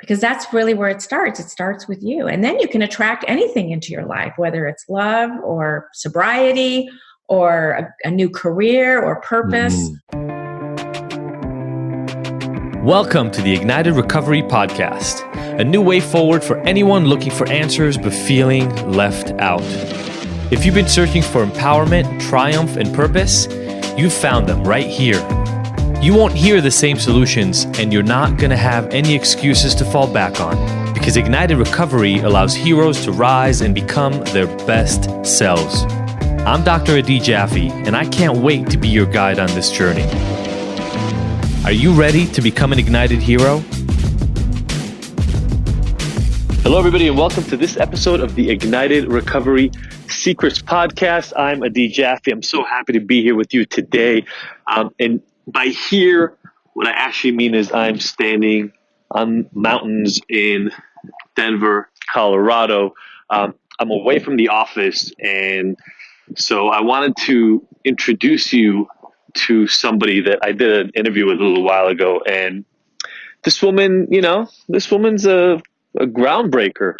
because that's really where it starts. It starts with you. And then you can attract anything into your life, whether it's love or sobriety or a new career or purpose. Welcome to the Ignited Recovery Podcast, a new way forward for anyone looking for answers but feeling left out. If you've been searching for empowerment, triumph, and purpose, you've found them right here. You won't hear the same solutions, and you're not going to have any excuses to fall back on, because Ignited Recovery allows heroes to rise and become their best selves. I'm Dr. Adi Jaffe, and I can't wait to be your guide on this journey. Are you ready to become an ignited hero? Hello, everybody, and welcome to this episode of the Ignited Recovery Secrets Podcast. I'm Adi Jaffe. I'm so happy to be here with you today. And by here, what I actually mean is I'm standing on mountains in Denver, Colorado. I'm away from the office, and so I wanted to introduce you to somebody that I did an interview with a little while ago. And this woman, this woman's a groundbreaker.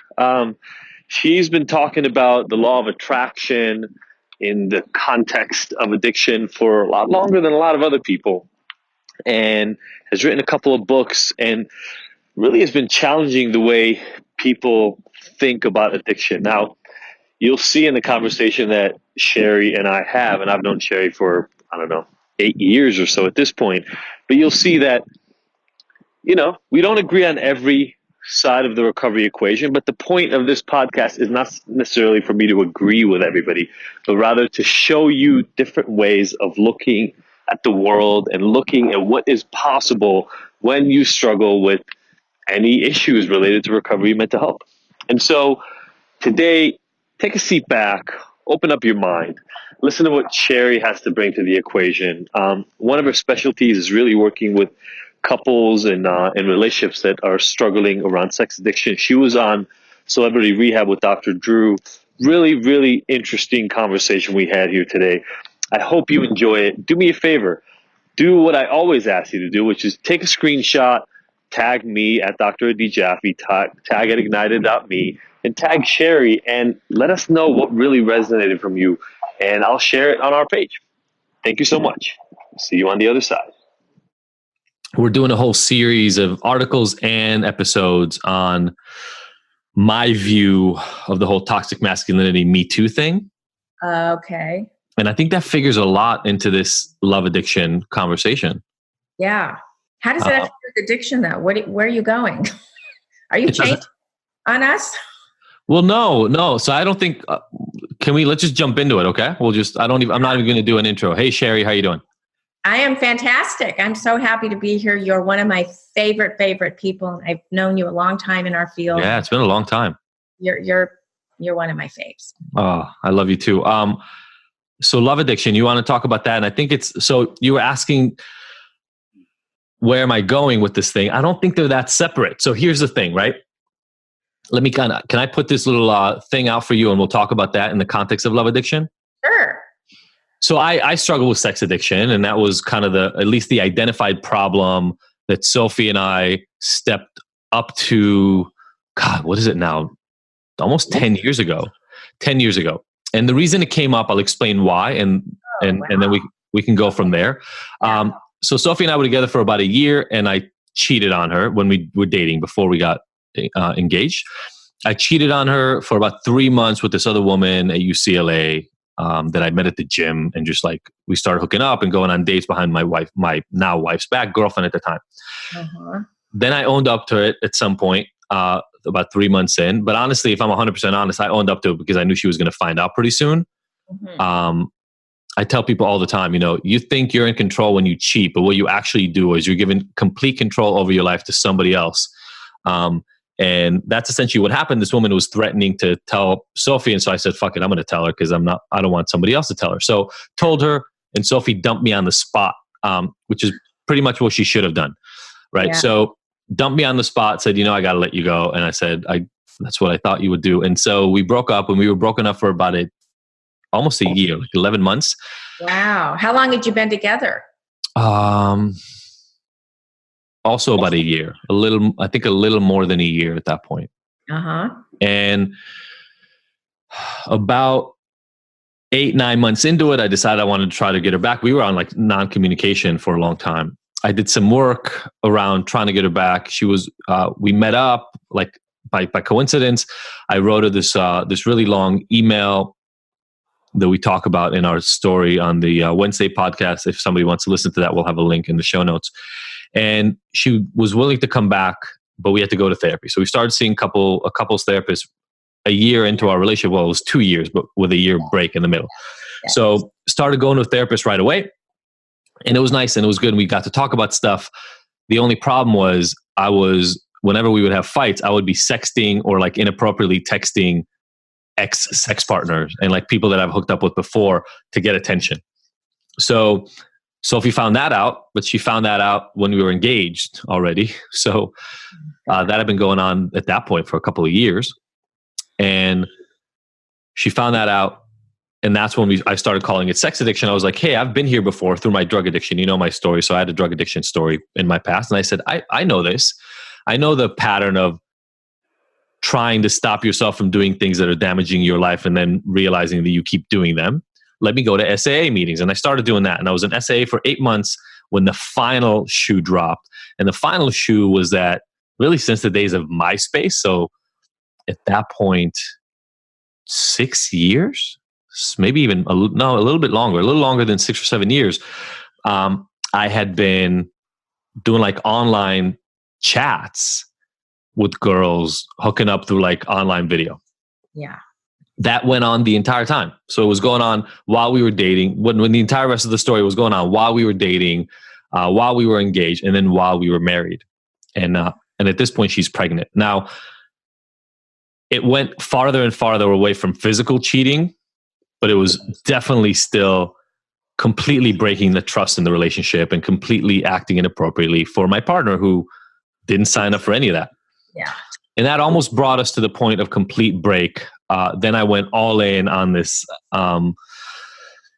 She's been talking about the law of attraction in the context of addiction for a lot longer than a lot of other people, and has written a couple of books and really has been challenging the way people think about addiction. Now, you'll see in the conversation that Sherry and I have, and I've known Sherry for, 8 years or so at this point, but you'll see that, we don't agree on every side of the recovery equation, but the point of this podcast is not necessarily for me to agree with everybody, but rather to show you different ways of looking at the world and looking at what is possible when you struggle with any issues related to recovery and mental health. And so today, take a seat back, open up your mind, listen to what Sherry has to bring to the equation. One of her specialties is really working with couples and relationships that are struggling around sex addiction. She was on Celebrity Rehab with Dr. Drew. Really, really interesting conversation we had here today. I hope you enjoy it. Do me a favor. Do what I always ask you to do, which is take a screenshot, tag me at Dr. Adi Jaffe, tag at ignited.me, and tag Sherry, and let us know what really resonated from you, and I'll share it on our page. Thank you so much. See you on the other side. We're doing a whole series of articles and episodes on my view of the whole toxic masculinity Me Too thing. Okay. And I think that figures a lot into this love addiction conversation. Yeah. How does that have to do with addiction, though? Where are you going? Are you changing on us? Well, no. So I don't think, let's just jump into it. Okay. I'm not even going to do an intro. Hey, Sherry, how you doing? I am fantastic. I'm so happy to be here. You're one of my favorite people. I've known you a long time in our field. Yeah, it's been a long time. You're one of my faves. Oh, I love you too. So love addiction, you want to talk about that? And I think so you were asking, where am I going with this thing? I don't think they're that separate. So here's the thing, right? Let me can I put this little thing out for you, and we'll talk about that in the context of love addiction? Sure. So I struggle with sex addiction, and that was kind of at least the identified problem that Sophie and I stepped up to, God, what is it now? Almost 10 years ago. 10 years ago. And the reason it came up, I'll explain why, and then we can go from there. So Sophie and I were together for about a year, and I cheated on her when we were dating before we got engaged. I cheated on her for about 3 months with this other woman at UCLA that I met at the gym, and just we started hooking up and going on dates behind my now wife's back, girlfriend at the time. Uh-huh. Then I owned up to it at some point, about 3 months in. But honestly, if I'm 100% honest, I owned up to it because I knew she was going to find out pretty soon. Mm-hmm. I tell people all the time, you think you're in control when you cheat, but what you actually do is you're giving complete control over your life to somebody else. And that's essentially what happened. This woman was threatening to tell Sophie. And so I said, fuck it, I'm going to tell her because I don't want somebody else to tell her. So told her, and Sophie dumped me on the spot, which is pretty much what she should have done. Right. Yeah. So dumped me on the spot, said, I got to let you go. And I said, that's what I thought you would do. And so we broke up, and we were broken up for about almost a year, 11 months. Wow. How long had you been together? also about a year, I think a little more than a year at that point. And about 8-9 months into it, I decided I wanted to try to get her back. We were on like non-communication for a long time. I did some work around trying to get her back. She was, we met up like by coincidence. I wrote her this really long email that we talk about in our story on the Wednesday podcast. If somebody wants to listen to that, we'll have a link in the show notes. And she was willing to come back, but we had to go to therapy. So we started seeing a couples therapist a year into our relationship. Well, it was 2 years, but with a year break in the middle. So started going to a therapist right away. And it was nice and it was good. And we got to talk about stuff. The only problem was whenever we would have fights, I would be sexting or like inappropriately texting ex-sex partners and like people that I've hooked up with before to get attention. So Sophie found that out, but she found that out when we were engaged already. So that had been going on at that point for a couple of years. And she found that out. And that's when I started calling it sex addiction. I was like, hey, I've been here before through my drug addiction. You know my story. So I had a drug addiction story in my past. And I said, I know this. I know the pattern of trying to stop yourself from doing things that are damaging your life and then realizing that you keep doing them. Let me go to SAA meetings. And I started doing that. And I was in SAA for 8 months when the final shoe dropped. And the final shoe was that really since the days of MySpace. So at that point, 6 years, maybe even a little bit longer, a little longer than 6 or 7 years. I had been doing like online chats with girls, hooking up through like online video. Yeah. That went on the entire time. So it was going on while we were dating, when the entire rest of the story was going on while we were dating, while we were engaged, and then while we were married. And at this point, she's pregnant. Now, it went farther and farther away from physical cheating, but it was definitely still completely breaking the trust in the relationship and completely acting inappropriately for my partner who didn't sign up for any of that. Yeah. And that almost brought us to the point of complete break. Then I went all in on this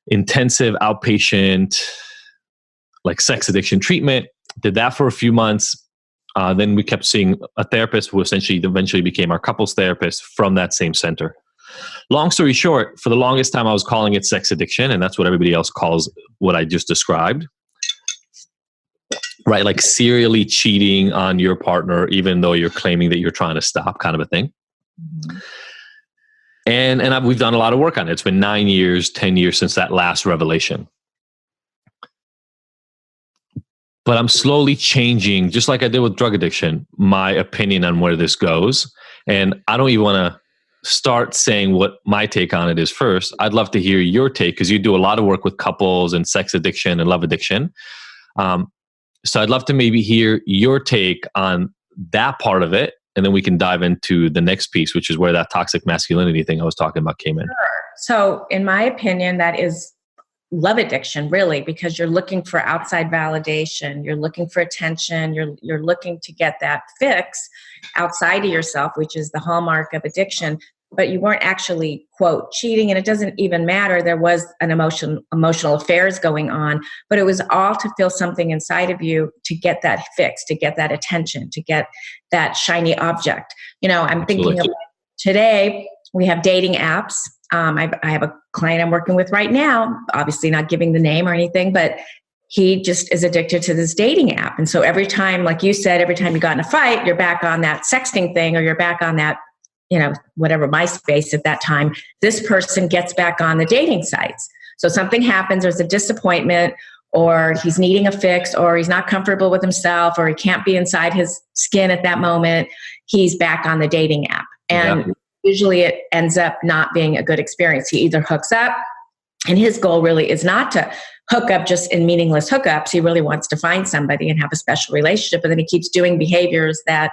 intensive outpatient, like sex addiction treatment. Did that for a few months. Then we kept seeing a therapist who eventually became our couples therapist from that same center. Long story short, for the longest time, I was calling it sex addiction, and that's what everybody else calls what I just described. Right? Like serially cheating on your partner, even though you're claiming that you're trying to stop, kind of a thing. Mm-hmm. And we've done a lot of work on it. It's been 9 years, 10 years since that last revelation. But I'm slowly changing, just like I did with drug addiction, my opinion on where this goes. And I don't even want to start saying what my take on it is first. I'd love to hear your take because you do a lot of work with couples and sex addiction and love addiction. So I'd love to maybe hear your take on that part of it. And then we can dive into the next piece, which is where that toxic masculinity thing I was talking about came in. Sure. So in my opinion, that is love addiction, really, because you're looking for outside validation. You're looking for attention. You're looking to get that fix outside of yourself, which is the hallmark of addiction. But you weren't actually, quote, cheating. And it doesn't even matter. There was an emotional affairs going on, but it was all to feel something inside of you to get that fix, to get that attention, to get that shiny object. You know, I'm thinking of today, we have dating apps. I have a client I'm working with right now, obviously not giving the name or anything, but he just is addicted to this dating app. And so every time, like you said, every time you got in a fight, you're back on that sexting thing, or you're back on that, you know, whatever, MySpace at that time. This person gets back on the dating sites. So something happens, there's a disappointment, or he's needing a fix, or he's not comfortable with himself, or he can't be inside his skin at that moment. He's back on the dating app. And usually it ends up not being a good experience. He either hooks up, and his goal really is not to hook up just in meaningless hookups. He really wants to find somebody and have a special relationship, but then he keeps doing behaviors that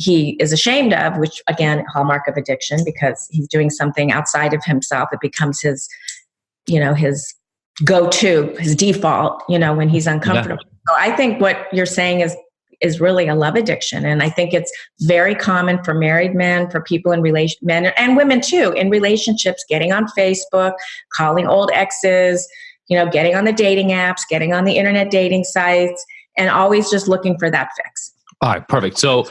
he is ashamed of, which again, hallmark of addiction, because he's doing something outside of himself. It becomes his, you know, his go-to, his default, you know, when he's uncomfortable. So I think what you're saying is really a love addiction. And I think it's very common for married men, for people in men and women too, in relationships, getting on Facebook, calling old exes, you know, getting on the dating apps, getting on the internet dating sites, and always just looking for that fix. All right, perfect. So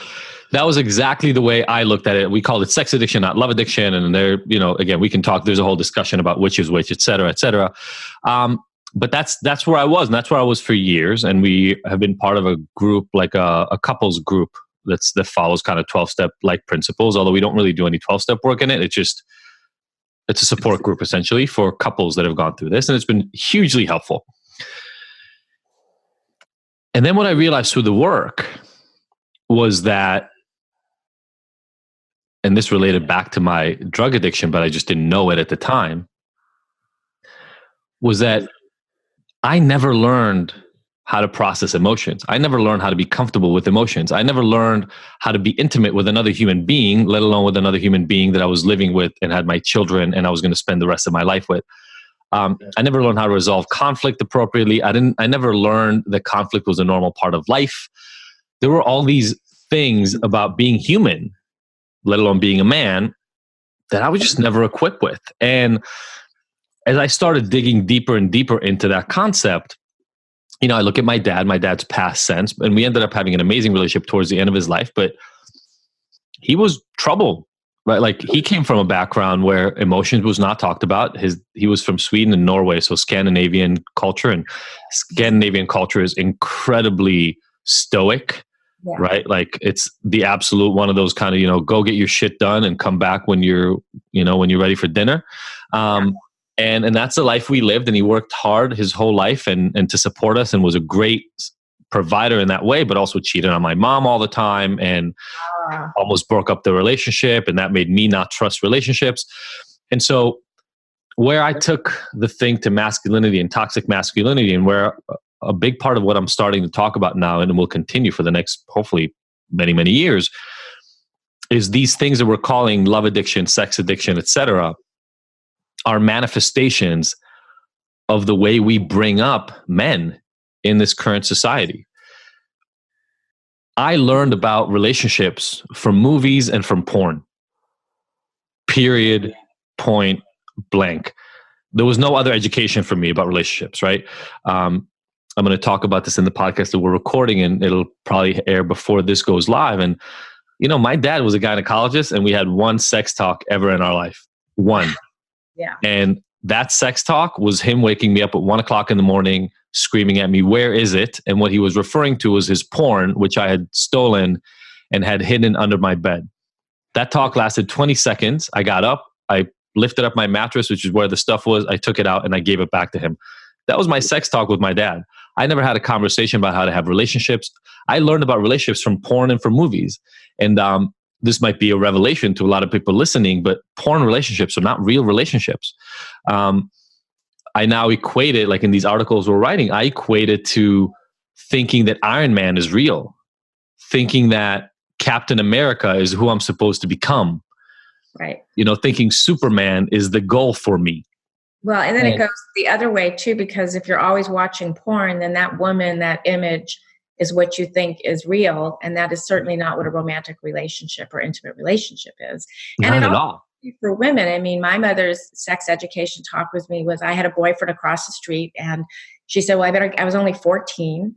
that was exactly the way I looked at it. We called it sex addiction, not love addiction. And there, again, we can talk, there's a whole discussion about which is which, et cetera, et cetera. But that's where I was, and that's where I was for years. And we have been part of a group, like a couples group that follows kind of 12-step like principles, although we don't really do any 12-step work in it. It's a support group essentially for couples that have gone through this. And it's been hugely helpful. And then what I realized through the work was that, and this related back to my drug addiction, but I just didn't know it at the time, was that I never learned how to process emotions. I never learned how to be comfortable with emotions. I never learned how to be intimate with another human being, let alone with another human being that I was living with and had my children and I was going to spend the rest of my life with. I never learned how to resolve conflict appropriately. I never learned that conflict was a normal part of life. There were all these things about being human, let alone being a man, that I was just never equipped with. And as I started digging deeper and deeper into that concept, I look at my dad's past sense, and we ended up having an amazing relationship towards the end of his life, but he was trouble, right? Like he came from a background where emotions was not talked about. He was from Sweden and Norway, so Scandinavian culture, and Scandinavian culture is incredibly stoic, right? Like it's the absolute one of those kind of, go get your shit done and come back when you're ready for dinner. And that's the life we lived, and he worked hard his whole life and to support us and was a great provider in that way, but also cheated on my mom all the time and almost broke up the relationship. And that made me not trust relationships. And so where I took the thing to masculinity and toxic masculinity, and where a big part of what I'm starting to talk about now and will continue for the next, hopefully, many, many years, is these things that we're calling love addiction, sex addiction, et cetera, are manifestations of the way we bring up men in this current society. I learned about relationships from movies and from porn. Period. Point blank. There was no other education for me about relationships, right? I'm going to talk about this in the podcast that we're recording, and it'll probably air before this goes live. And, my dad was a gynecologist, and we had one sex talk ever in our life. One. Yeah. And that sex talk was him waking me up at 1 o'clock in the morning, screaming at me, "Where is it?" And what he was referring to was his porn, which I had stolen and had hidden under my bed. That talk lasted 20 seconds. I got up, I lifted up my mattress, which is where the stuff was. I took it out and I gave it back to him. That was my sex talk with my dad. I never had a conversation about how to have relationships. I learned about relationships from porn and from movies. And this might be a revelation to a lot of people listening, but porn relationships are not real relationships. I now equate it, like in these articles we're writing, I equate it to thinking that Iron Man is real, thinking that Captain America is who I'm supposed to become. Right. Thinking Superman is the goal for me. Well, and then it goes the other way too, because if you're always watching porn, then that woman, that image is what you think is real. And that is certainly not what a romantic relationship or intimate relationship is. And not at all. For women, I mean, my mother's sex education talk with me was, I had a boyfriend across the street, and she said, well, I was only 14.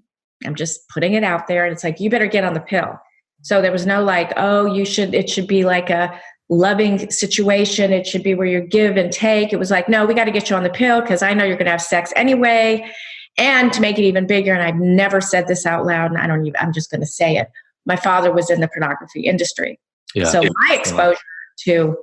I'm just putting it out there. And it's like, you better get on the pill. So there was no like, it should be like a loving situation. It should be where you give and take. It was like, no, we got to get you on the pill because I know you're going to have sex anyway. And to make it even bigger, and I've never said this out loud, and I'm just going to say it. My father was in the pornography industry. Yeah. So my exposure to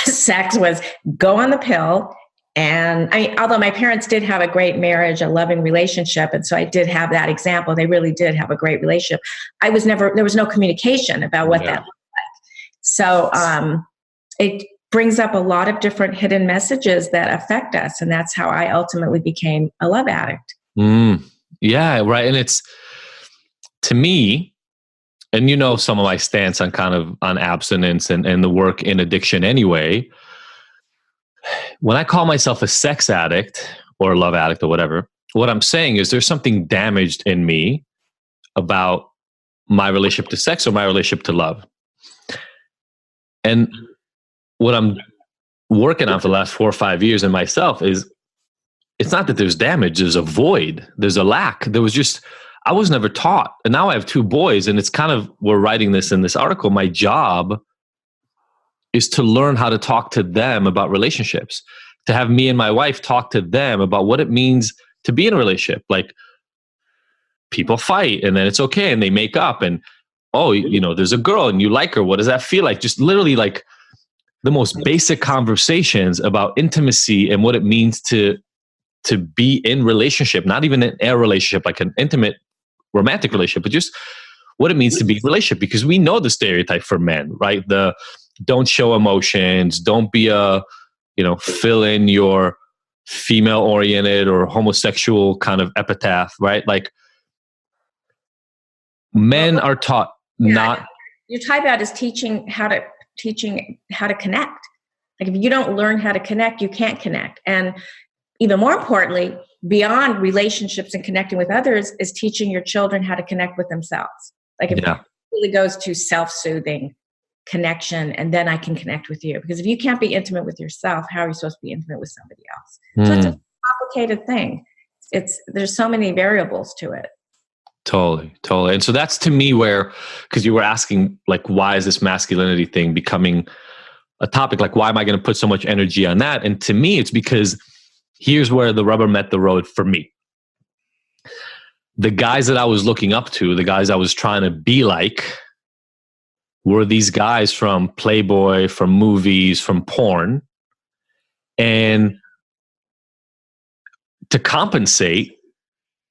sex was go on the pill. And although my parents did have a great marriage, a loving relationship, and so I did have that example, they really did have a great relationship. There was no communication about what that looked like. So it brings up a lot of different hidden messages that affect us. And that's how I ultimately became a love addict. Yeah, right. And it's, to me, and some of my stance on on abstinence and the work in addiction anyway, when I call myself a sex addict or a love addict or whatever, what I'm saying is there's something damaged in me about my relationship to sex or my relationship to love. And what I'm working on for the last 4 or 5 years in myself is, it's not that there's damage, there's a void, there's a lack. There was just I was never taught. And now I have 2 boys, and it's kind of, we're writing this in this article. My job is to learn how to talk to them about relationships, to have me and my wife talk to them about what it means to be in a relationship. Like, people fight and then it's okay and they make up, and there's a girl and you like her. What does that feel like? Just literally like the most basic conversations about intimacy and what it means to be in relationship, not even in a relationship, like an intimate romantic relationship, but just what it means to be in a relationship. Because we know the stereotype for men, right? The don't show emotions, don't be fill in your female oriented or homosexual kind of epitaph, right? Like, men are taught not. Your type out is teaching how to connect. Like, if you don't learn how to connect, you can't connect. And even more importantly, beyond relationships and connecting with others, is teaching your children how to connect with themselves. Like, it really goes to self-soothing connection, and then I can connect with you. Because if you can't be intimate with yourself, how are you supposed to be intimate with somebody else? So it's a complicated thing. There's so many variables to it. Totally. And so that's, to me, where, because you were asking, like, why is this masculinity thing becoming a topic? Like, why am I going to put so much energy on that? And to me, it's because here's where the rubber met the road for me. The guys that I was looking up to, the guys I was trying to be like, were these guys from Playboy, from movies, from porn. And to compensate,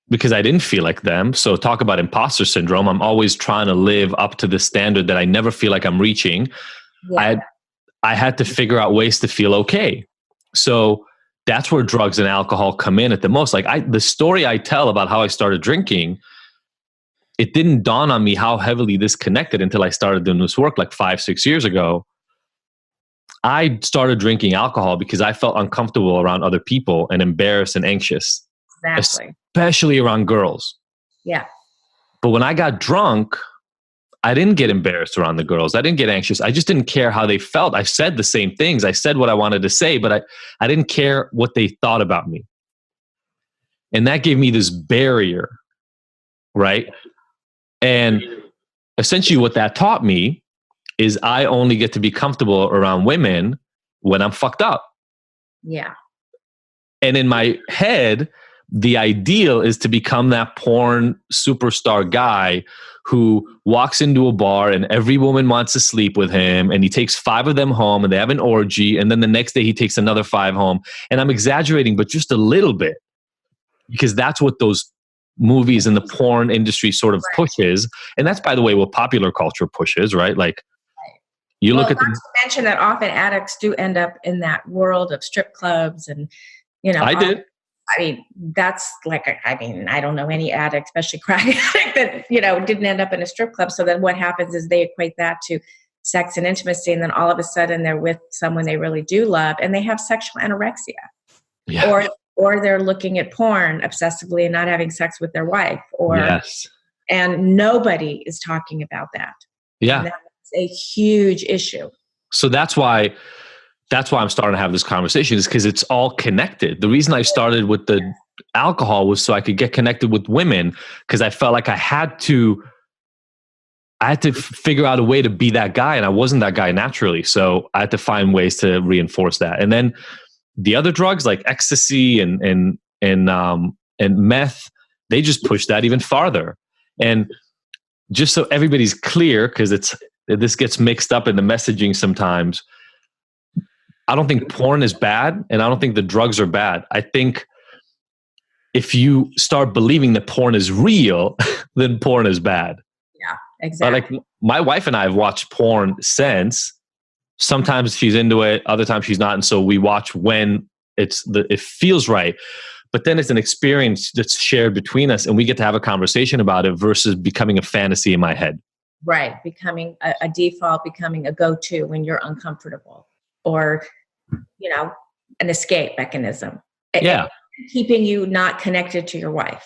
because I didn't feel like them. So talk about imposter syndrome. I'm always trying to live up to the standard that I never feel like I'm reaching. Yeah. I had to figure out ways to feel okay. So that's where drugs and alcohol come in at the most. Like, the story I tell about how I started drinking, it didn't dawn on me how heavily this connected until I started doing this work like 5-6 years ago. I started drinking alcohol because I felt uncomfortable around other people and embarrassed and anxious. Exactly. Especially around girls. Yeah. But when I got drunk, I didn't get embarrassed around the girls. I didn't get anxious. I just didn't care how they felt. I said the same things. I said what I wanted to say, but I didn't care what they thought about me. And that gave me this barrier, right? And essentially what that taught me is I only get to be comfortable around women when I'm fucked up. Yeah. And in my head, the ideal is to become that porn superstar guy who walks into a bar and every woman wants to sleep with him, and he takes 5 of them home and they have an orgy, and then the next day he takes another 5 home. And I'm exaggerating, but just a little bit, because that's what those movies and the porn industry sort of pushes. And that's, by the way, what popular culture pushes, right? Like, you look at not to mention that often addicts do end up in that world of strip clubs, and I did. I mean, that's like, I don't know any addict, especially crack addict, that, didn't end up in a strip club. So then what happens is they equate that to sex and intimacy. And then all of a sudden they're with someone they really do love, and they have sexual anorexia. Yeah. Or they're looking at porn obsessively and not having sex with their wife. And nobody is talking about that. Yeah. And that's a huge issue. So that's why I'm starting to have this conversation, is because it's all connected. The reason I started with the alcohol was so I could get connected with women, because I felt like I had to figure out a way to be that guy, and I wasn't that guy naturally. So I had to find ways to reinforce that. And then the other drugs like ecstasy and meth, they just push that even farther. And just so everybody's clear, because this gets mixed up in the messaging sometimes, I don't think porn is bad, and I don't think the drugs are bad. I think if you start believing that porn is real, then porn is bad. Yeah, exactly. Like, my wife and I have watched porn since. Sometimes she's into it, other times she's not, and so we watch when it feels right. But then it's an experience that's shared between us, and we get to have a conversation about it versus becoming a fantasy in my head. Right, becoming a default, becoming a go-to when you're uncomfortable, or an escape mechanism. Yeah. Keeping you not connected to your wife.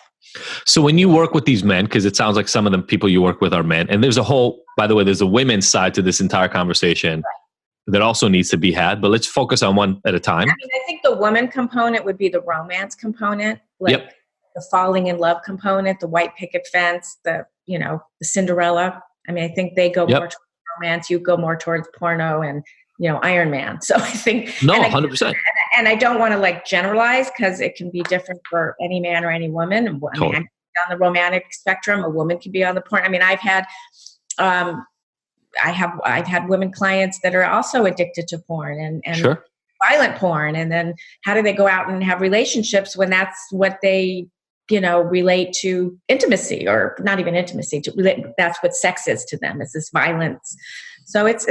So when you work with these men, because it sounds like some of the people you work with are men, and there's a women's side to this entire conversation that also needs to be had, but let's focus on one at a time. I think the woman component would be the romance component. the falling in love component, the white picket fence, the Cinderella. I mean, I think they go more towards romance. You go more towards porno and, Iron Man. So I think, no, 100%. And I don't want to like generalize because it can be different for any man or any woman. I mean, I can be on the romantic spectrum. A woman can be on the porn. I mean, I've had women clients that are also addicted to porn and sure. violent porn. And then how do they go out and have relationships when that's what they, relate to intimacy, or not even intimacy, that's what sex is to them, is this violence. So it's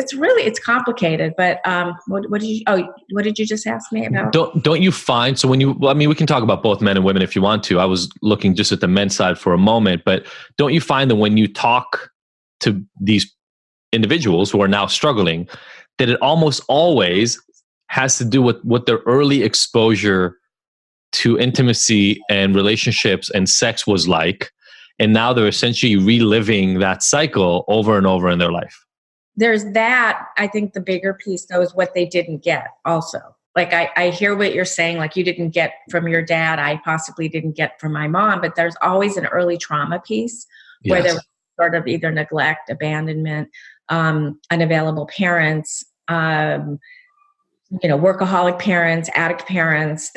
complicated, but what did you just ask me about? Don't you find, so we can talk about both men and women if you want to. I was looking just at the men's side for a moment, but don't you find that when you talk to these individuals who are now struggling, that it almost always has to do with what their early exposure to intimacy and relationships and sex was like, and now they're essentially reliving that cycle over and over in their life? There's that. I think the bigger piece, though, is what they didn't get also. Like, I hear what you're saying, like you didn't get from your dad, I possibly didn't get from my mom, but there's always an early trauma piece where there was sort of either neglect, abandonment, unavailable parents, workaholic parents, addict parents.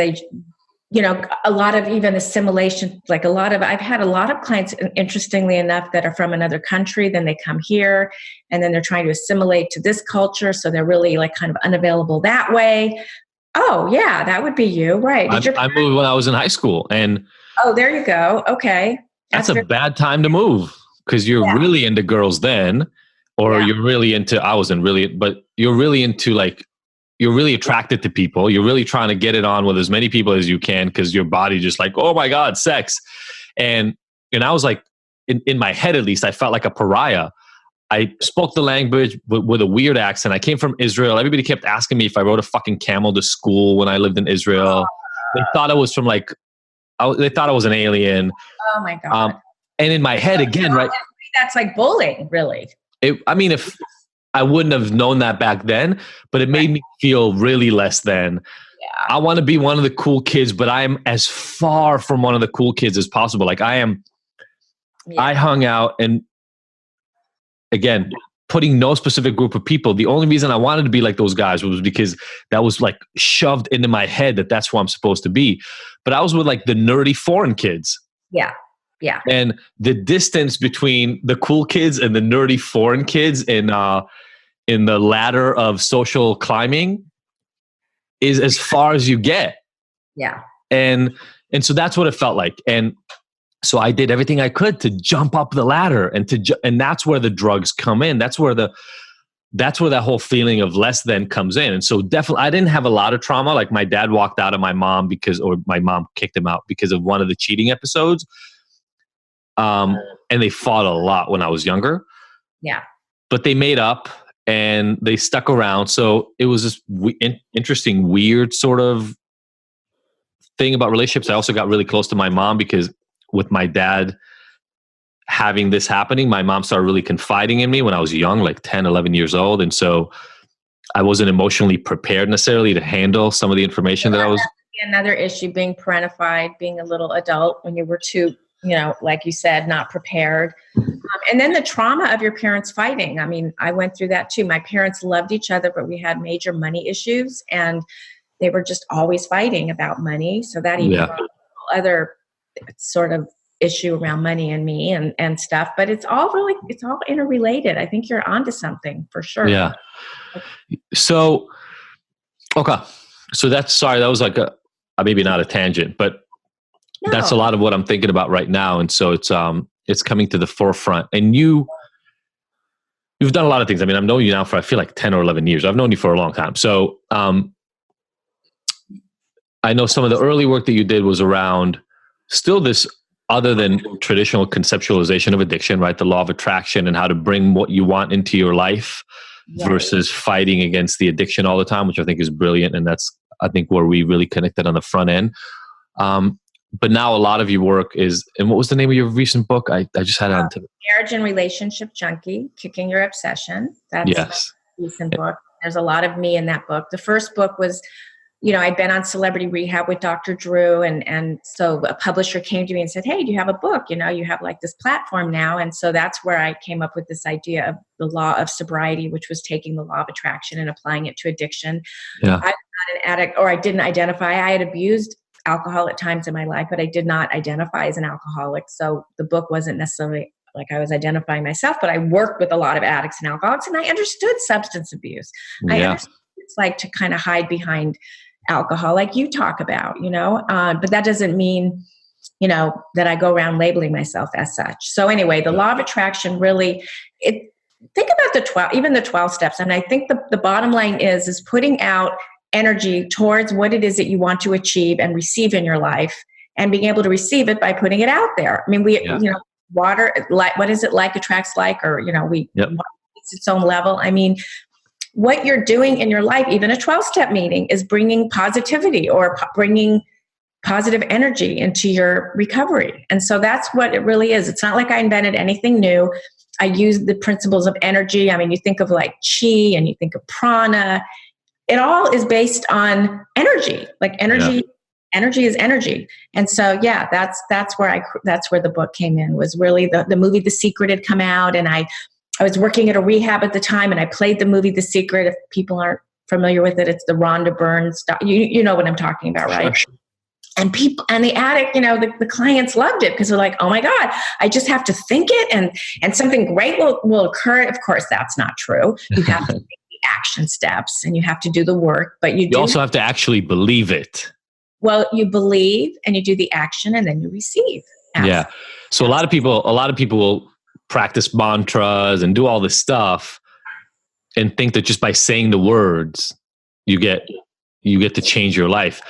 A lot of even assimilation, I've had a lot of clients, interestingly enough, that are from another country, then they come here and then they're trying to assimilate to this culture. So they're really like kind of unavailable that way. Oh yeah, that would be you. Right. I moved when I was in high school, and oh, there you go. Okay. That's a bad time to move because you're really into girls then, or you're really into, I wasn't really, but you're really into like, you're really attracted to people. You're really trying to get it on with as many people as you can because your body just like, oh my God, sex. And I was like, in my head at least, I felt like a pariah. I spoke the language with a weird accent. I came from Israel. Everybody kept asking me if I rode a fucking camel to school when I lived in Israel. They thought I was from they thought I was an alien. Oh my God. And in my head again, right? That's like bullying, really. If I wouldn't have known that back then, but it made me feel really less than. Yeah. I want to be one of the cool kids, but I am as far from one of the cool kids as possible. Like I hung out, and again, putting no specific group of people. The only reason I wanted to be like those guys was because that was like shoved into my head that that's who I'm supposed to be. But I was with like the nerdy foreign kids. Yeah. Yeah. And the distance between the cool kids and the nerdy foreign kids in the ladder of social climbing is as far as you get. Yeah. And so that's what it felt like. And so I did everything I could to jump up the ladder, and that's where the drugs come in. That's where that whole feeling of less than comes in. And so definitely I didn't have a lot of trauma. Like my dad walked out of my mom or my mom kicked him out because of one of the cheating episodes. And they fought a lot when I was younger. Yeah. But they made up and they stuck around. So it was this interesting, weird sort of thing about relationships. I also got really close to my mom because with my dad having this happening, my mom started really confiding in me when I was young, like 10, 11 years old. And so I wasn't emotionally prepared necessarily to handle some of the information that I was. Another issue, being parentified, being a little adult when you were too, like you said, not prepared. And then the trauma of your parents fighting. I mean, I went through that too. My parents loved each other, but we had major money issues and they were just always fighting about money. So that even brought other sort of issue around money and me and stuff. But it's all interrelated. I think you're onto something for sure. Yeah. So, okay. So that was like maybe not a tangent, but that's a lot of what I'm thinking about right now. And so it's coming to the forefront. And you've done a lot of things. I mean, I've known you now for, I feel like 10 or 11 years. I've known you for a long time. So I know some of the early work that you did was around still this other than traditional conceptualization of addiction, right? The law of attraction and how to bring what you want into your life versus fighting against the addiction all the time, which I think is brilliant. And that's, I think, where we really connected on the front end. But now a lot of your work is, and what was the name of your recent book? I just had it on. Marriage and Relationship Junkie, Kicking Your Obsession. That's a recent book. There's a lot of me in that book. The first book was I'd been on Celebrity Rehab with Dr. Drew. And so a publisher came to me and said, hey, do you have a book? You have like this platform now. And so that's where I came up with this idea of the law of sobriety, which was taking the law of attraction and applying it to addiction. Yeah. I'm not an addict, or I didn't identify. I had abused alcohol at times in my life, but I did not identify as an alcoholic. So the book wasn't necessarily like I was identifying myself, but I worked with a lot of addicts and alcoholics, and I understood substance abuse. Yeah. I understood what it's like to kind of hide behind alcohol, like you talk about, but that doesn't mean, that I go around labeling myself as such. So anyway, the law of attraction really, think about the 12 steps. And I think the bottom line is putting out energy towards what it is that you want to achieve and receive in your life, and being able to receive it by putting it out there. I mean, water, like, what is it, like attracts like, or, it's its own level. I mean, what you're doing in your life, even a 12-step meeting, is bringing positivity or bringing positive energy into your recovery. And so that's what it really is. It's not like I invented anything new. I use the principles of energy. I mean, you think of like chi and you think of prana. It all is based on energy. Like energy, energy is energy. And so, that's where the book came in. Was really the movie The Secret had come out, and I was working at a rehab at the time, and I played the movie The Secret. If people aren't familiar with it, it's the Rhonda Byrne stuff. You know what I'm talking about, right? Sure. And the addict, the clients loved it because they're like, oh my God, I just have to think it and something great will occur. Of course, that's not true. You have to take the action steps and you have to do the work, but you also have to actually believe it. Well, you believe and you do the action and then you receive. Absolutely. Yeah. So a lot of people will practice mantras and do all this stuff and think that just by saying the words, you get to change your life.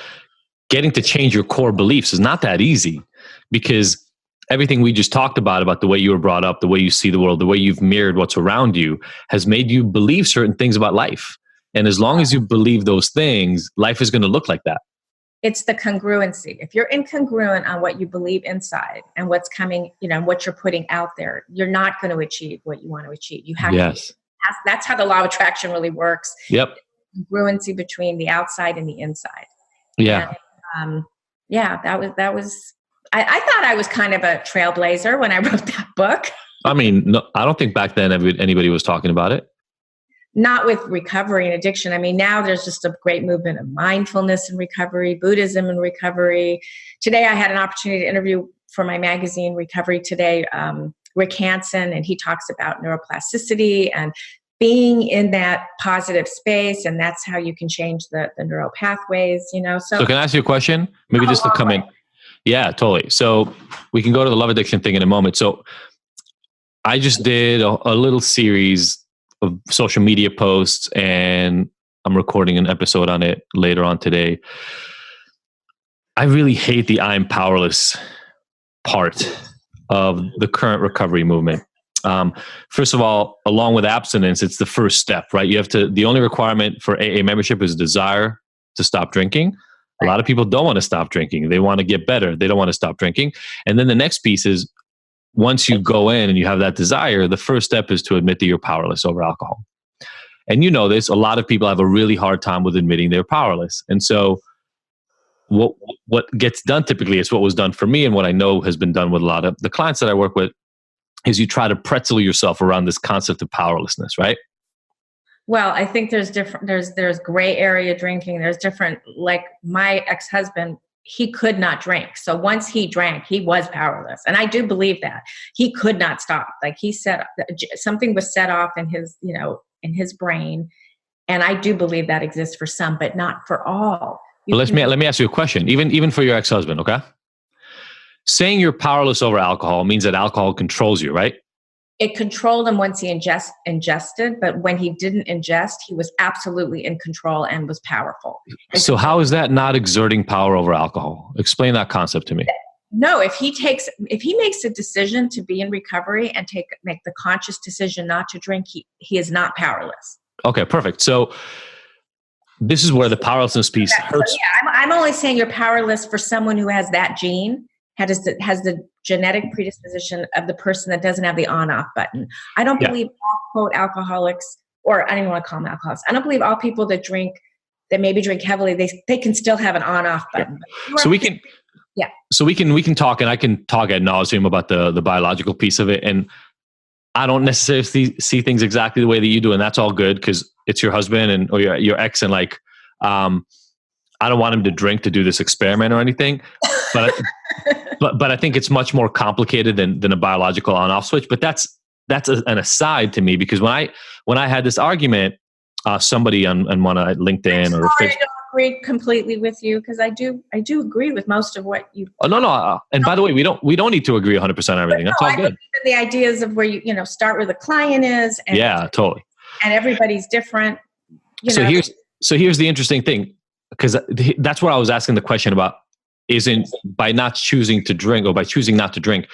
Getting to change your core beliefs is not that easy, because everything we just talked about the way you were brought up, the way you see the world, the way you've mirrored what's around you, has made you believe certain things about life. And as long as you believe those things, life is going to look like that. It's the congruency. If you're incongruent on what you believe inside and what's coming, what you're putting out there, you're not going to achieve what you want to achieve. You have to. That's how the law of attraction really works. Yep. Congruency between the outside and the inside. Yeah. And, that was. I thought I was kind of a trailblazer when I wrote that book. I mean, no, I don't think back then anybody was talking about it. Not with recovery and addiction. I mean, now there's just a great movement of mindfulness in recovery, Buddhism in recovery. Today, I had an opportunity to interview for my magazine, Recovery Today, Rick Hansen, and he talks about neuroplasticity and being in that positive space, and that's how you can change the neural pathways, So can I ask you a question? Maybe just to come in. Yeah, totally. So we can go to the love addiction thing in a moment. So I just did a little series of social media posts, and I'm recording an episode on it later on today. I really hate the I'm powerless part of the current recovery movement. First of all, along with abstinence, it's the first step, right? The only requirement for AA membership is desire to stop drinking. A lot of people don't want to stop drinking. They want to get better. They don't want to stop drinking. And then the next piece is, once you go in and you have that desire, the first step is to admit that you're powerless over alcohol. And you know this, a lot of people have a really hard time with admitting they're powerless. And so what gets done typically is what was done for me, and what I know has been done with a lot of the clients that I work with, is you try to pretzel yourself around this concept of powerlessness, right? Well, I think there's gray area drinking. There's different, like my ex-husband, he could not drink. So once he drank, he was powerless. And I do believe that. He could not stop. Like he said, something was set off in his, in his brain. And I do believe that exists for some, but not for all. Well, let me ask you a question, even for your ex-husband, okay? Saying you're powerless over alcohol means that alcohol controls you, right? It controlled him once he ingested, but when he didn't ingest, he was absolutely in control and was powerful. So how is that not exerting power over alcohol? Explain that concept to me. No, if he makes a decision to be in recovery and make the conscious decision not to drink, he is not powerless. Okay, perfect. So this is where the powerlessness piece hurts. So yeah, I'm only saying you're powerless for someone who has that gene, has the genetic predisposition of the person that doesn't have the on-off button. I don't believe all, quote, alcoholics, or I don't even want to call them alcoholics. I don't believe all people that drink that maybe drink heavily, they can still have an on-off button. So we can, yeah. So we can talk, and I can talk ad nauseum about the biological piece of it. And I don't necessarily see things exactly the way that you do, and that's all good because it's your husband or your ex, and like, I don't want him to drink to do this experiment or anything, but but I think it's much more complicated than a biological on-off switch. But that's an aside to me, because when I had this argument, somebody on one LinkedIn or Facebook. I don't agree completely with you, because I do agree with most of what you. Oh no. And by the way, we don't need to agree 100% on everything. That's all good. The ideas of where you start where the client is. And, yeah, totally. And everybody's different. So here's the interesting thing, because that's what I was asking the question about. Isn't by not choosing to drink, or by choosing not to drink,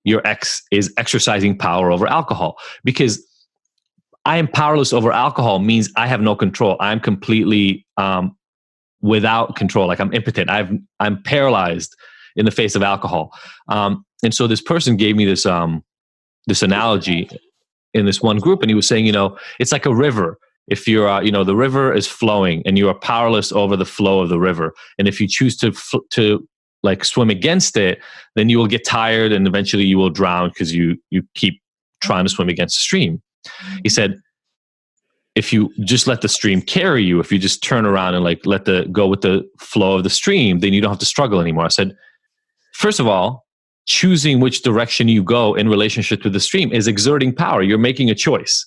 your ex is exercising power over alcohol? Because I am powerless over alcohol means I have no control. I'm completely without control. Like I'm impotent. I'm paralyzed in the face of alcohol. And so this person gave me this analogy in this one group, and he was saying, it's like a river. If you're, the river is flowing and you are powerless over the flow of the river, and if you choose to like swim against it, then you will get tired and eventually you will drown because you keep trying to swim against the stream. He said, if you just let the stream carry you, if you just turn around and like go with the flow of the stream, then you don't have to struggle anymore. I said, first of all, choosing which direction you go in relationship to the stream is exerting power. You're making a choice.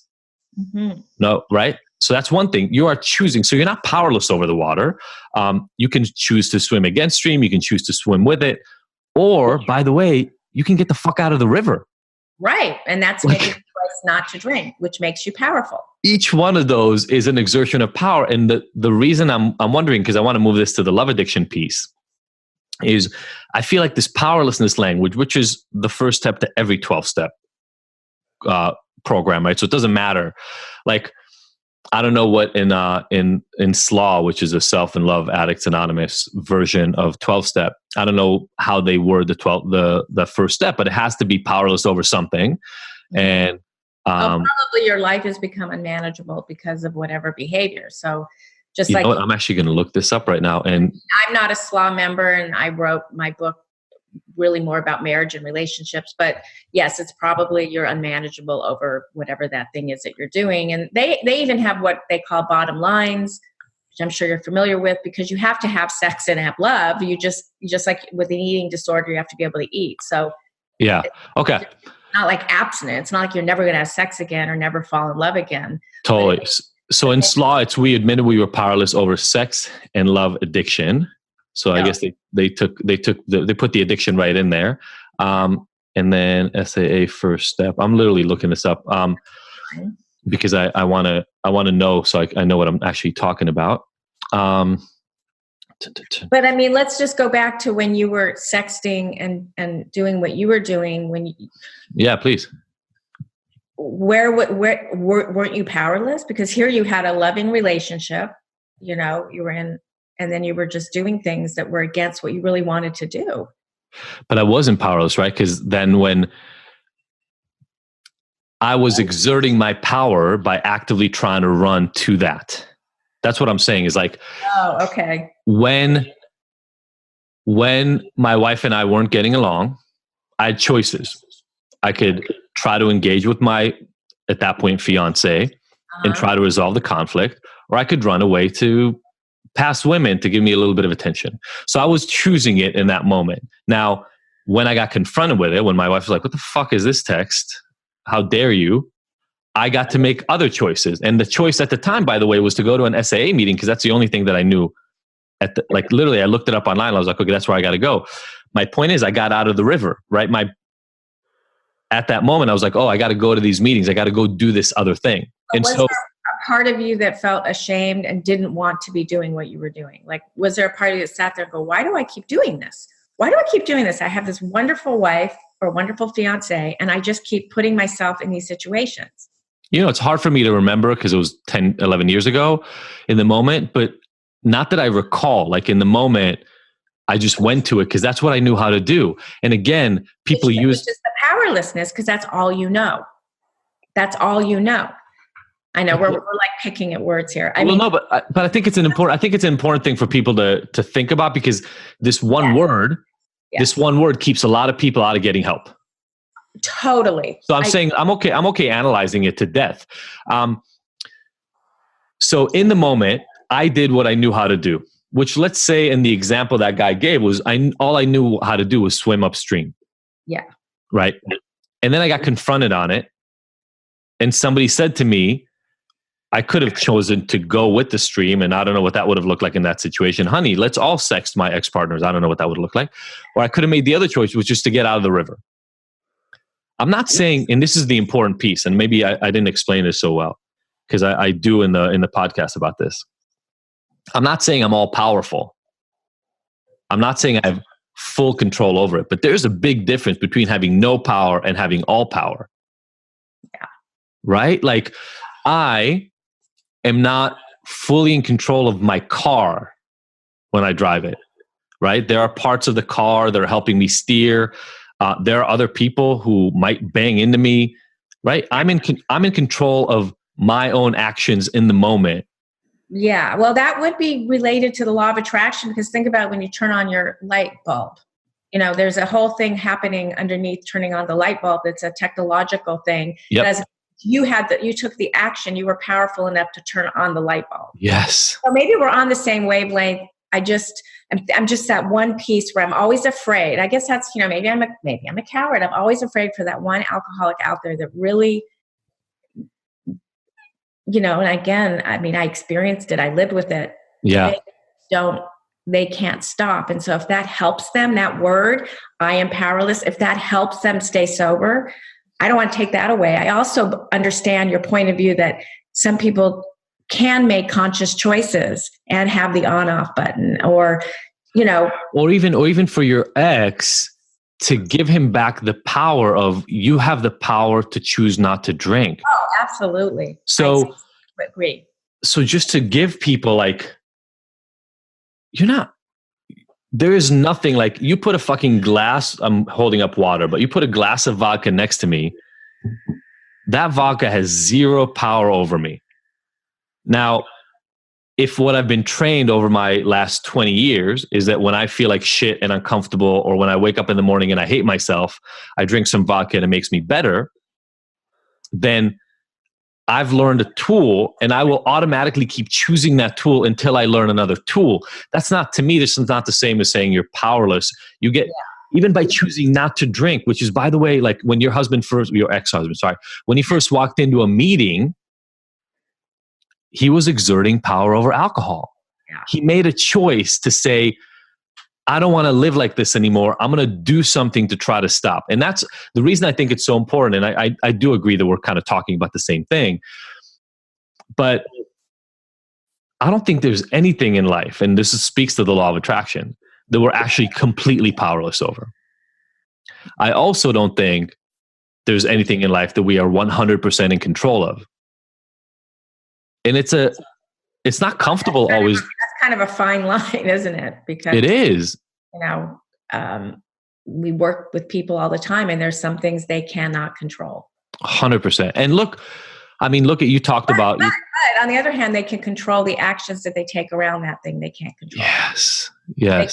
Mm-hmm. No, right? So that's one thing. You are choosing. So you're not powerless over the water. You can choose to swim against stream. You can choose to swim with it. Or, by the way, you can get the fuck out of the river. Right. And that's making a choice not to drink, which makes you powerful. Each one of those is an exertion of power. And the reason I'm wondering, because I want to move this to the love addiction piece, is I feel like this powerlessness language, which is the first step to every 12-step program, right? So it doesn't matter. Like, I don't know what in SLAW, which is a Self and Love Addicts Anonymous version of 12-step, I don't know how they word the first step, but it has to be powerless over something. And probably your life has become unmanageable because of whatever behavior. So just you know what? I'm actually going to look this up right now. And I'm not a SLAW member, and I wrote my book really more about marriage and relationships, but yes, it's probably you're unmanageable over whatever that thing is that you're doing. And they even have what they call bottom lines, which I'm sure you're familiar with, because you have to have sex and have love. You just like with an eating disorder, you have to be able to eat. So yeah. Okay. It's not like abstinence. It's not like you're never going to have sex again or never fall in love again. Totally. So in SLAW, we admitted we were powerless over sex and love addiction. So I guess they put the addiction right in there. And then SAA first step. I'm literally looking this up because I want to know, so I know what I'm actually talking about. But I mean, let's just go back to when you were sexting and doing what you were doing yeah, please. Where weren't you powerless? Because here you had a loving relationship, you were in. And then you were just doing things that were against what you really wanted to do. But I wasn't powerless, right? Because then when I was exerting my power by actively trying to run to that. That's what I'm saying is like, oh, okay. When my wife and I weren't getting along, I had choices. I could try to engage with my, at that point, fiance and try to resolve the conflict, or I could run away to past women to give me a little bit of attention. So I was choosing it in that moment. Now, when I got confronted with it, when my wife was like, what the fuck is this text? How dare you? I got to make other choices. And the choice at the time, by the way, was to go to an SAA meeting, because that's the only thing that I knew. Literally, I looked it up online. I was like, okay, that's where I got to go. My point is, I got out of the river, right? At that moment, I was like, oh, I got to go to these meetings. I got to go do this other thing. And so, a part of you that felt ashamed and didn't want to be doing what you were doing? Like, was there a part of you that sat there and go, why do I keep doing this? Why do I keep doing this? I have this wonderful wife or wonderful fiance, and I just keep putting myself in these situations. It's hard for me to remember because it was 10, 11 years ago in the moment, but not that I recall. Like in the moment, I just went to it because that's what I knew how to do. And again, people use the powerlessness because that's all you know. That's all you know. I know we're like picking at words here. I well, mean, no, but I think it's an important thing for people to think about, because this one word, this one word keeps a lot of people out of getting help. Totally. So I'm saying I'm okay analyzing it to death. So in the moment, I did what I knew how to do, which, let's say in the example that guy gave, was all I knew how to do was swim upstream. Yeah. Right. And then I got confronted on it. And somebody said to me, I could have chosen to go with the stream, and I don't know what that would have looked like in that situation. Honey, let's all sext my ex-partners. I don't know what that would look like. Or I could have made the other choice, which is to get out of the river. I'm not saying, and this is the important piece, and maybe I didn't explain this so well, because I do in the podcast about this. I'm not saying I'm all powerful. I'm not saying I have full control over it, but there's a big difference between having no power and having all power. Yeah. Right? Like, I am not fully in control of my car when I drive it, right? There are parts of the car that are helping me steer. There are other people who might bang into me, right? I'm in control of my own actions in the moment. Yeah, well, that would be related to the law of attraction, because think about when you turn on your light bulb. There's a whole thing happening underneath turning on the light bulb. It's a technological thing. Yep. You took the action, you were powerful enough to turn on the light bulb. Yes. So maybe we're on the same wavelength. I'm just that one piece where I'm always afraid. I guess that's, maybe I'm a coward. I'm always afraid for that one alcoholic out there that really, and again, I mean, I experienced it. I lived with it. Yeah. They can't stop. And so if that helps them, that word, I am powerless, if that helps them stay sober, I don't want to take that away. I also understand your point of view that some people can make conscious choices and have the on-off button, or even for your ex, to give him back the power of, you have the power to choose not to drink. Oh, absolutely. So I agree. So just to give people, like, there is nothing like, you put a fucking glass, I'm holding up water, but you put a glass of vodka next to me, that vodka has zero power over me. Now, if what I've been trained over my last 20 years is that when I feel like shit and uncomfortable, or when I wake up in the morning and I hate myself, I drink some vodka and it makes me better, then I've learned a tool, and I will automatically keep choosing that tool until I learn another tool. That's not, to me, this is not the same as saying you're powerless. You get, even by choosing not to drink, which is, by the way, like when your ex-husband, when he first walked into a meeting, he was exerting power over alcohol. Yeah. He made a choice to say, I don't want to live like this anymore. I'm going to do something to try to stop. And that's the reason I think it's so important. And I do agree that we're kind of talking about the same thing. But I don't think there's anything in life, and this speaks to the law of attraction, that we're actually completely powerless over. I also don't think there's anything in life that we are 100% in control of. And it's not comfortable always. That's kind of a fine line, isn't it? Because it is. We work with people all the time, and there's some things they cannot control. 100%. And look at, you talked about. But on the other hand, they can control the actions that they take around that thing they can't control. Yes. They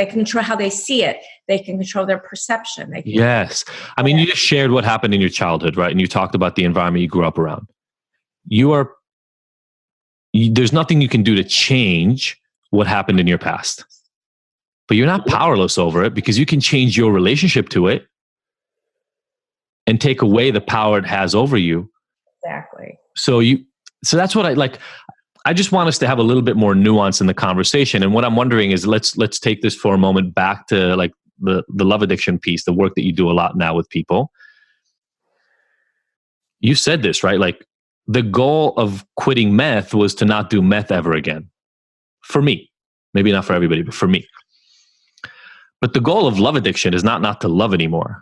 can control how they see it. They can control their perception. Yes. You just shared what happened in your childhood, right? And you talked about the environment you grew up around. There's nothing you can do to change what happened in your past, but you're not powerless over it, because you can change your relationship to it and take away the power it has over you. Exactly. So that's what I like. I just want us to have a little bit more nuance in the conversation. And what I'm wondering is, let's take this for a moment back to like the love addiction piece, the work that you do a lot now with people. You said this, right? Like, the goal of quitting meth was to not do meth ever again. For me, maybe not for everybody, but for me. But the goal of love addiction is not to love anymore.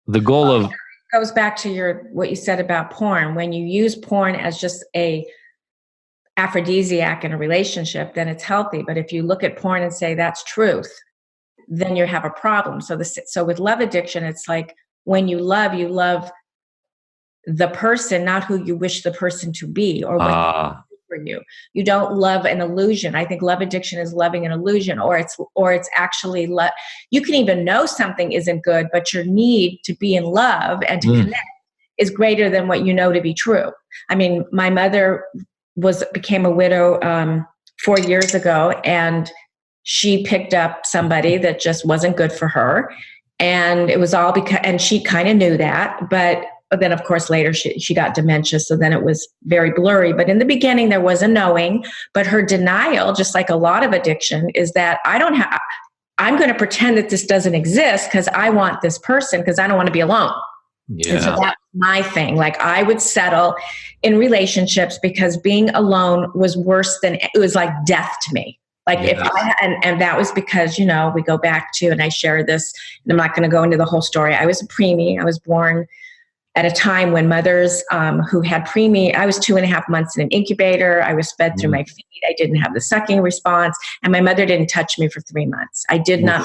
The goal of goes back to what you said about porn. When you use porn as just a aphrodisiac in a relationship, then it's healthy. But if you look at porn and say that's truth, then you have a problem. So with love addiction, it's like when you love the person, not who you wish the person to be or what for you. You don't love an illusion. I think love addiction is loving an illusion, or it's actually you can even know something isn't good, but your need to be in love and to connect is greater than what you know to be true. I mean, my mother became a widow 4 years ago, and she picked up somebody that just wasn't good for her. And it was all because, and she kind of knew that, but then of course later she got dementia. So then it was very blurry, but in the beginning there was a knowing, but her denial, just like a lot of addiction, is that I'm going to pretend that this doesn't exist because I want this person, because I don't want to be alone. Yeah. And so that's my thing. Like, I would settle in relationships because being alone was worse than, it was like death to me. Like if and that was because, you know, we go back to, and I share this, and I'm not going to go into the whole story. I was a preemie. I was born at a time when mothers who had preemie, I was 2.5 months in an incubator. I was fed through my feet. I didn't have the sucking response. And my mother didn't touch me for 3 months. I did not.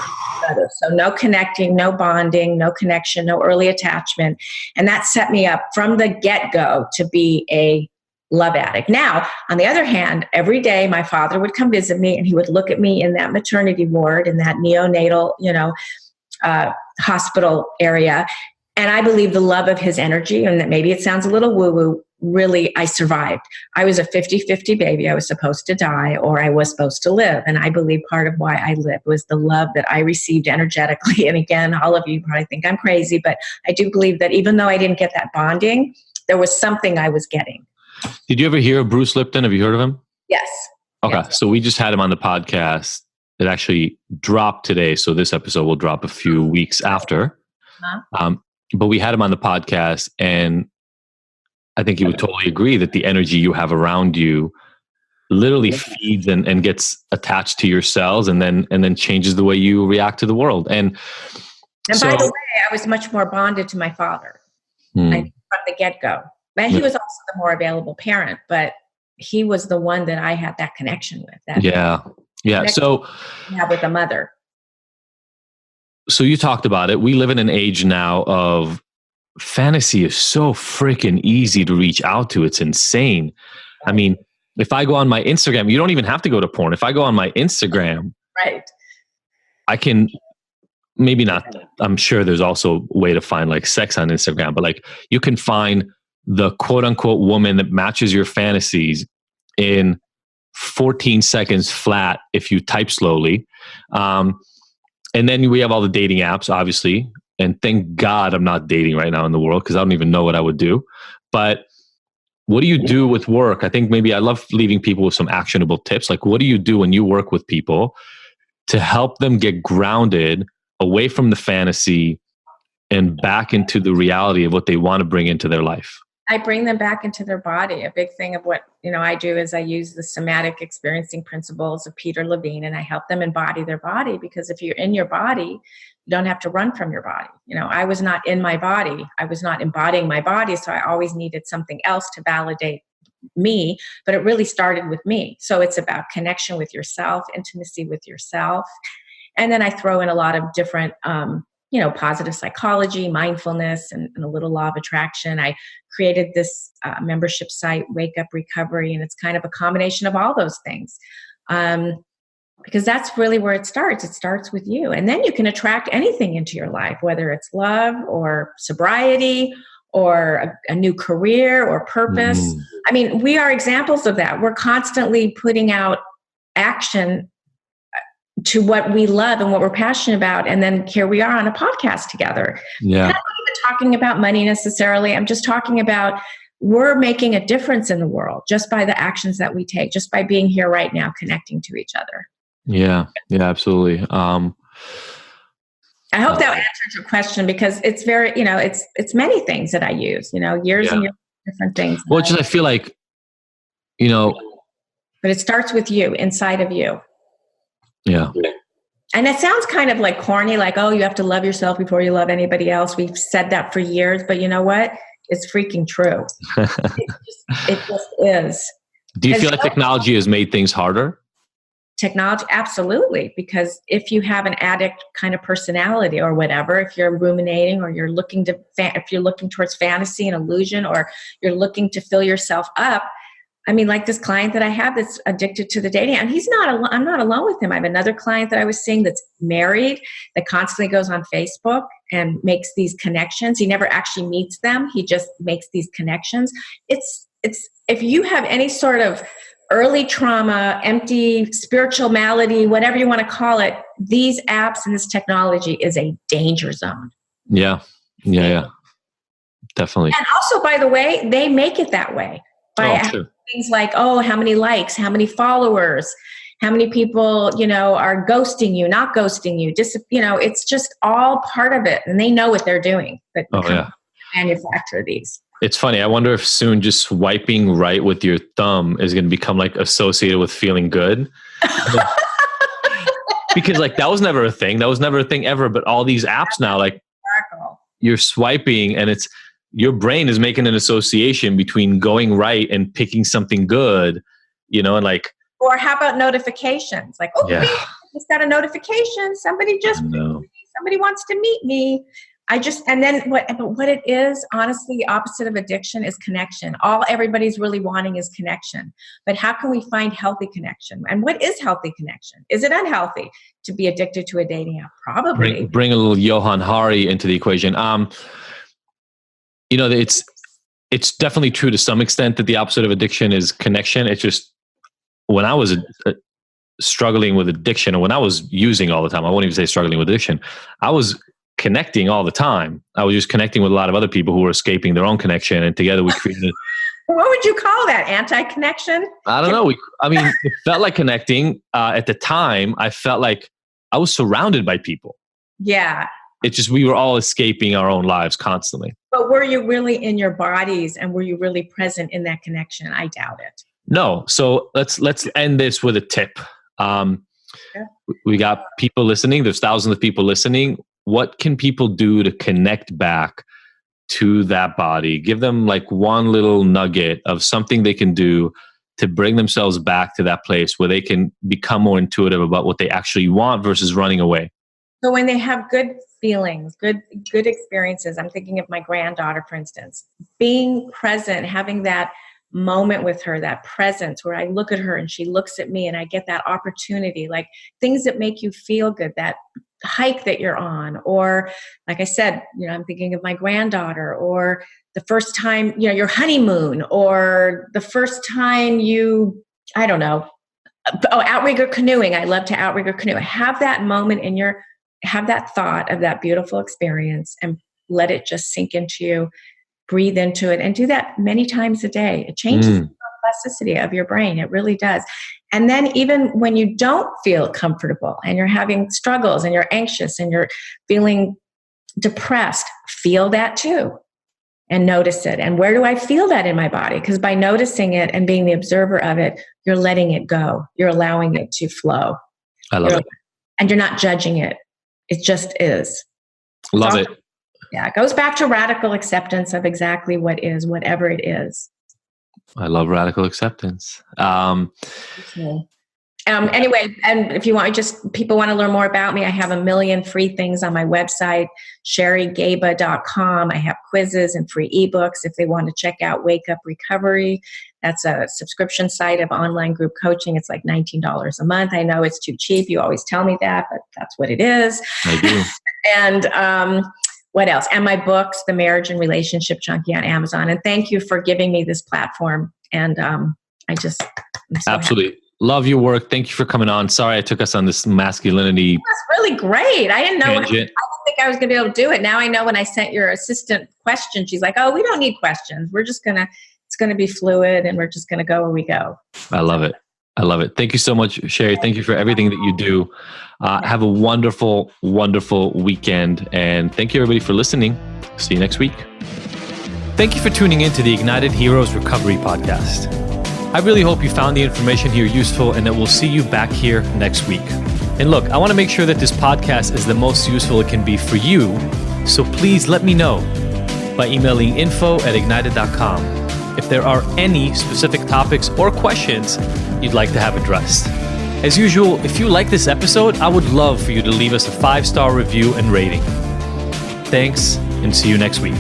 So no connecting, no bonding, no connection, no early attachment. And that set me up from the get-go to be a love addict. Now, on the other hand, every day my father would come visit me, and he would look at me in that maternity ward, in that neonatal, hospital area. And I believe the love of his energy, and that maybe it sounds a little woo-woo, really, I survived. I was a 50-50 baby. I was supposed to die, or I was supposed to live. And I believe part of why I lived was the love that I received energetically. And again, all of you probably think I'm crazy, but I do believe that even though I didn't get that bonding, there was something I was getting. Did you ever hear of Bruce Lipton? Have you heard of him? Yes. Okay. Yes. So we just had him on the podcast. It actually dropped today. So this episode will drop a few weeks after. But we had him on the podcast, and I think he would totally agree that the energy you have around you literally feeds and gets attached to your cells, and then changes the way you react to the world. And so, by the way, I was much more bonded to my father from the get-go. And he was also the more available parent, but he was the one that I had that connection with. So with a mother. So you talked about it. We live in an age now of fantasy is so freaking easy to reach out to. It's insane. I mean, if I go on my Instagram, you don't even have to go to porn. If I go on my Instagram, right, I can maybe not. I'm sure there's also a way to find like sex on Instagram, but like you can find the quote unquote woman that matches your fantasies in 14 seconds flat if you type slowly. And then we have all the dating apps, obviously. And thank God I'm not dating right now in the world, because I don't even know what I would do. But what do you do with work? I think maybe I love leaving people with some actionable tips. Like, what do you do when you work with people to help them get grounded away from the fantasy and back into the reality of what they want to bring into their life? I bring them back into their body. A big thing of what I do is I use the somatic experiencing principles of Peter Levine, and I help them embody their body, because if you're in your body, you don't have to run from your body. I was not in my body. I was not embodying my body, so I always needed something else to validate me, but it really started with me. So it's about connection with yourself, intimacy with yourself. And then I throw in a lot of different positive psychology, mindfulness, and a little law of attraction. I created this membership site, Wake Up Recovery, and it's kind of a combination of all those things. Because that's really where it starts. It starts with you. And then you can attract anything into your life, whether it's love or sobriety or a new career or purpose. I mean, we are examples of that. We're constantly putting out action to what we love and what we're passionate about. And then here we are on a podcast together. Yeah. I'm not even talking about money necessarily. I'm just talking about we're making a difference in the world just by the actions that we take, just by being here right now, connecting to each other. Yeah, absolutely. I hope that answered your question, because it's very, it's many things that I use, years and years of different things. Well, I feel like, but it starts with you, inside of you. Yeah. And it sounds kind of like corny, like, oh, you have to love yourself before you love anybody else. We've said that for years, but you know what? It's freaking true. It just is. Do you feel like technology has made things harder? technology, absolutely. Because if you have an addict kind of personality or whatever, if you're ruminating or you're looking to, if you're looking towards fantasy and illusion, or you're looking to fill yourself up. I mean, like this client that I have that's addicted to the dating, and I'm not alone with him. I have another client that I was seeing that's married, that constantly goes on Facebook and makes these connections. He never actually meets them. He just makes these connections. It's if you have any sort of early trauma, empty spiritual malady, whatever you want to call it, these apps and this technology is a danger zone. Yeah. Definitely. And also, by the way, they make it that way by things like, oh, how many likes, how many followers, how many people, are ghosting you, not ghosting you. Just, it's just all part of it. And they know what they're doing, but manufacture these. It's funny. I wonder if soon just swiping right with your thumb is going to become like associated with feeling good. Because like that was never a thing. That was never a thing ever. But all these apps now, like you're swiping and it's your brain is making an association between going right and picking something good, and like. Or how about notifications? Like, I just got a notification. Somebody wants to meet me. And then what it is, honestly, the opposite of addiction is connection. All everybody's really wanting is connection. But how can we find healthy connection? And what is healthy connection? Is it unhealthy to be addicted to a dating app? Probably. Bring a little Johan Hari into the equation. It's definitely true to some extent that the opposite of addiction is connection. It's just when I was struggling with addiction, or when I was using all the time, I won't even say struggling with addiction, I was connecting all the time. I was just connecting with a lot of other people who were escaping their own connection, and together we created. What would you call that? Anti-connection? I don't know. It felt like connecting. At the time, I felt like I was surrounded by people. Yeah. It's just we were all escaping our own lives constantly. But were you really in your bodies, and were you really present in that connection? I doubt it. No. So let's end this with a tip. We got people listening. There's thousands of people listening. What can people do to connect back to that body? Give them like one little nugget of something they can do to bring themselves back to that place where they can become more intuitive about what they actually want versus running away. So when they have good feelings, good experiences, I'm thinking of my granddaughter, for instance, being present, having that moment with her, that presence where I look at her and she looks at me and I get that opportunity, like things that make you feel good, that hike that you're on, or like I said, I'm thinking of my granddaughter, or the first time, your honeymoon, or the first time outrigger canoeing. I love to outrigger canoe. Have that moment have that thought of that beautiful experience and let it just sink into you, breathe into it, and do that many times a day. It changes the plasticity of your brain. It really does. And then even when you don't feel comfortable and you're having struggles and you're anxious and you're feeling depressed, feel that too and notice it. And where do I feel that in my body? Because by noticing it and being the observer of it, you're letting it go. You're allowing it to flow. I love it. And you're not judging it. It just is. Love it. Yeah, it goes back to radical acceptance of exactly what is, whatever it is. I love radical acceptance. Anyway, and if you want, people want to learn more about me, I have 1 million free things on my website, sherrygaba.com. I have quizzes and free ebooks if they want to check out Wake Up Recovery. That's a subscription site of online group coaching. It's like $19 a month. I know it's too cheap. You always tell me that, but that's what it is. I do. And what else? And my books, The Marriage and Relationship Junkie, on Amazon. And thank you for giving me this platform. And I'm so absolutely happy. Love your work. Thank you for coming on. Sorry I took us on this masculinity. That's really great. I didn't know. I didn't think I was going to be able to do it. Now I know. When I sent your assistant questions, she's like, "Oh, we don't need questions. It's going to be fluid, and we're just going to go where we go." I love it. I love it. Thank you so much, Sherry. Thank you for everything that you do. Have a wonderful, wonderful weekend. And thank you, everybody, for listening. See you next week. Thank you for tuning in to the Ignited Heroes Recovery Podcast. I really hope you found the information here useful and that we'll see you back here next week. And look, I want to make sure that this podcast is the most useful it can be for you. So please let me know by emailing info@ignited.com if there are any specific topics or questions you'd like to have addressed. As usual, if you like this episode, I would love for you to leave us a 5-star review and rating. Thanks, and see you next week.